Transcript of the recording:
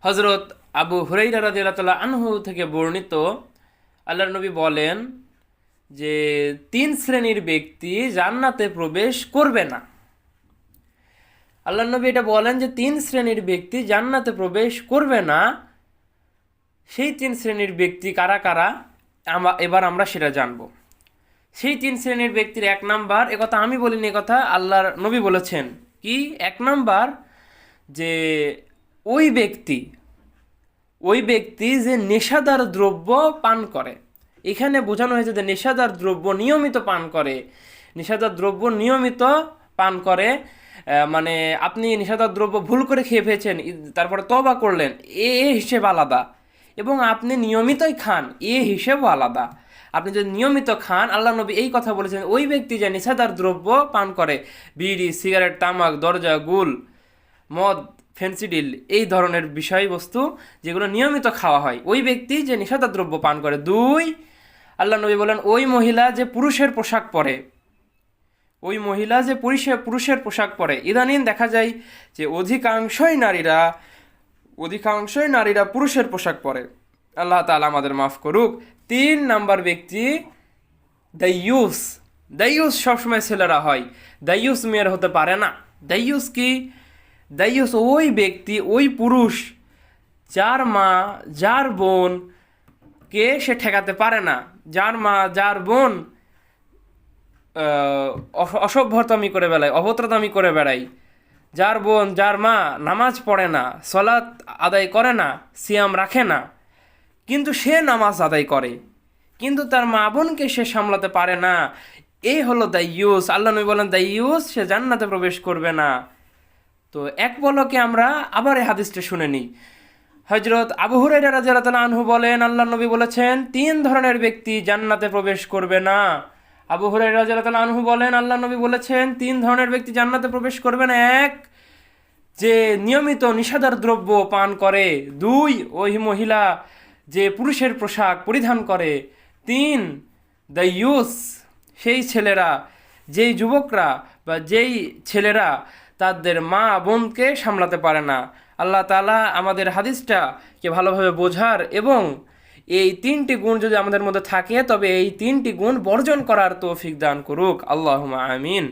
হযরত আবু হুরাইরা রাদিয়াল্লাহু তাআলা আনহু থেকে বর্ণিত, আল্লাহর নবী বলেন যে 3 শ্রেণীর ব্যক্তি জান্নাতে প্রবেশ করবে না। আল্লাহর নবী এটা বলেন যে 3 শ্রেণীর ব্যক্তি জান্নাতে প্রবেশ করবে না। সেই 3 শ্রেণীর ব্যক্তি কারা কারা এবার আমরা সেটা জানবো। সেই 3 শ্রেণীর ব্যক্তির 1 নাম্বার, একথা আমি বলিনি, একথা আল্লাহর নবী বলেছেন। কি 1 নাম্বার? যে ওই ব্যক্তি ওই ব্যক্তি যে নেশাদার দ্রব্য পান করে। এখানে বোঝানো হয়েছে যে নেশাদার দ্রব্য নিয়মিত পান করে। নেশাদার দ্রব্য নিয়মিত পান করে মানে আপনি নেশাদার দ্রব্য ভুল করে খেয়ে ফেলেছেন, তারপরে তওবা করলেন, এ হিসেব আলাদা। এবং আপনি নিয়মিতই খান, এ হিসেবও আলাদা। আপনি যদি নিয়মিত খান, আল্লাহ নবী এই কথা বলেছেন, ওই ব্যক্তি যে নেশাদার দ্রব্য পান করে, বিড়ি, সিগারেট, তামাক, দরজা, গুল, মদ, ফেন্সিডিল, এই ধরনের বিষয়বস্তু যেগুলো নিয়মিত খাওয়া হয়, ওই ব্যক্তি যে নেশাদার দ্রব্য পান করে। 2, আল্লাহ নবী বলেন ওই মহিলা যে পুরুষের পোশাক পরে। ওই মহিলা যে পুরুষের পোশাক পরে। ইদানিং দেখা যায় যে অধিকাংশই নারীরা পুরুষের পোশাক পরে। আল্লাহ তাআলা আমাদের মাফ করুক। 3 নাম্বার ব্যক্তি দাইয়ুস। দাইয়ুস সবসময় ছেলেরা হয়, দাইয়ুস মেয়ের হতে পারে না। দাইয়ুস কি? দাইয়ুস ওই ব্যক্তি, ওই পুরুষ যার মা, যার বোন কে সে ঠেকাতে পারে না, যার মা, যার বোন অসভ্যতামি করে বেড়ায়, অভদ্রতামি করে বেড়ায়, যার বোন, যার মা নামাজ পড়ে না, সলাৎ আদায় করে না, সিয়াম রাখে না, কিন্তু সে নামাজ আদায় করে, কিন্তু তার মা বোনকে সে সামলাতে পারে না। এই হলো দাইয়ুস। আল্লাহ নবী বলেন দাইয়ুস সে জান্নাতে প্রবেশ করবে না। তো এক পলকে আমরা আবার এই হাদিসটা শুনে নিই। হযরত আবু হুরায়রা রাদিয়াল্লাহু তাআলা আনহু বলেন, আল্লাহর নবী বলেছেন 3 ধরনের ব্যক্তি জান্নাতে প্রবেশ করবে না। আবু হুরায়রা রাদিয়াল্লাহু তাআলা আনহু বলেন, আল্লাহর নবী বলেছেন 3 ধরনের ব্যক্তি জান্নাতে প্রবেশ করবে না। 1, যে নিয়মিত নেশাদার দ্রব্য পান করে। 2, ওই মহিলা যে পুরুষের পোশাক পরিধান করে। 3, দাইয়ুস, সেই ছেলেরা, যেই যুবকরা বা যেই ছেলেরা তাদের মা বোনকে সামলাতে পারে না। আল্লাহ তাআলা আমাদের হাদিসটাকে ভালোভাবে বোঝার এবং এই 3টি গুণ যদি আমাদের মধ্যে থাকে, তবে এই 3টি গুণ বর্জন করার তৌফিক দান করুক। আল্লাহুম্মা আমিন।